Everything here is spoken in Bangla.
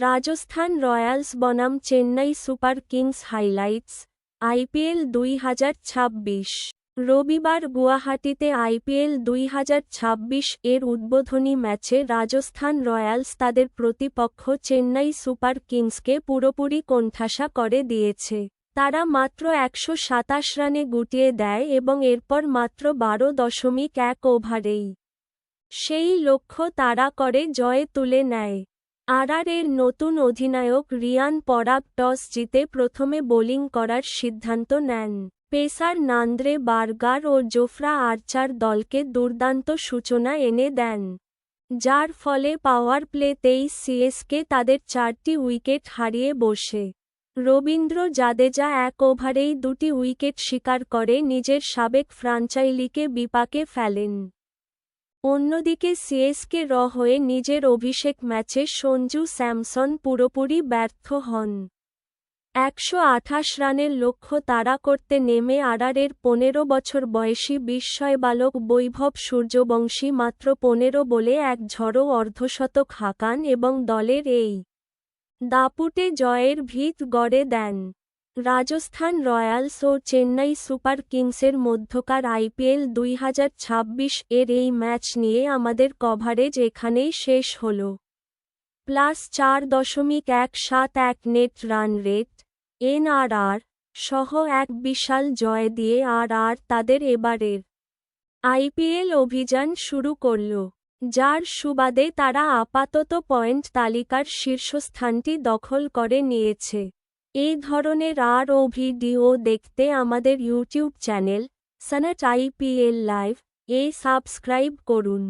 রাজস্থান রয়্যালস বনাম Chennai Super Kings highlights, IPL 2026। রবিবার গুয়াহাটিতে আইপিএল 2026 এর উদ্বোধনী ম্যাচে রাজস্থান রয়্যালস তাদের প্রতিপক্ষ চেন্নাই সুপার কিংসকে পুরোপুরি কোণঠাসা করে দিয়েছে। তারা মাত্র 127 রানে গুটিয়ে দেয় এবং এরপর মাত্র 12.1 ওভারেই সেই লক্ষ্য তাড়া করে জয়ে তুলে নেয়। আরআরের নতুন অধিনায়ক রিয়ান পরাগ টস জিতে প্রথমে বোলিং করার সিদ্ধান্ত নেন। পেসার নান্দ্রে বার্গার ও জোফরা আর্চার দলকে দুর্দান্ত সূচনা এনে দেন, যার ফলে পাওয়ার প্লেতেই সিএসকে তাদের 4টি উইকেট হারিয়ে বসে। রবীন্দ্র জাদেজা 1 ওভারেই 2টি উইকেট শিকার করে নিজের সাবেক ফ্রাঞ্চাইজিকে বিপাকে ফেলেন। অন্যদিকে সিএসকে হয়ে নিজের অভিষেক ম্যাচে সঞ্জু স্যামসন পুরোপুরি ব্যর্থ হন। 128 রানের লক্ষ্য তাড়া করতে নেমে আরআরের 15 বছর বয়সী বিস্ময় বালক বৈভব সূর্যবংশী মাত্র 15 বলে এক ঝড়ো অর্ধশতক হাঁকান এবং দলের এই দাপুটে জয়ের ভিত গড়ে দেন। রাজস্থান রয়্যালস ও চেন্নাই সুপার কিংসের মধ্যকার আইপিএল 2026 এর এই ম্যাচ নিয়ে আমাদের কভারেজ এখানেই শেষ হল। +4.171 নেট রান রেট (এনআরআর) সহ এক বিশাল জয় দিয়ে আরআর তাদের এবারের আইপিএল অভিযান শুরু করল, যার সুবাদে তারা আপাতত পয়েন্ট তালিকার শীর্ষস্থানটি দখল করে নিয়েছে। এই ধরনের আরও ভিডিও দেখতে আমাদের ইউটিউব চ্যানেল সনট আইপিএল লাইভ এ সাবস্ক্রাইব করুন।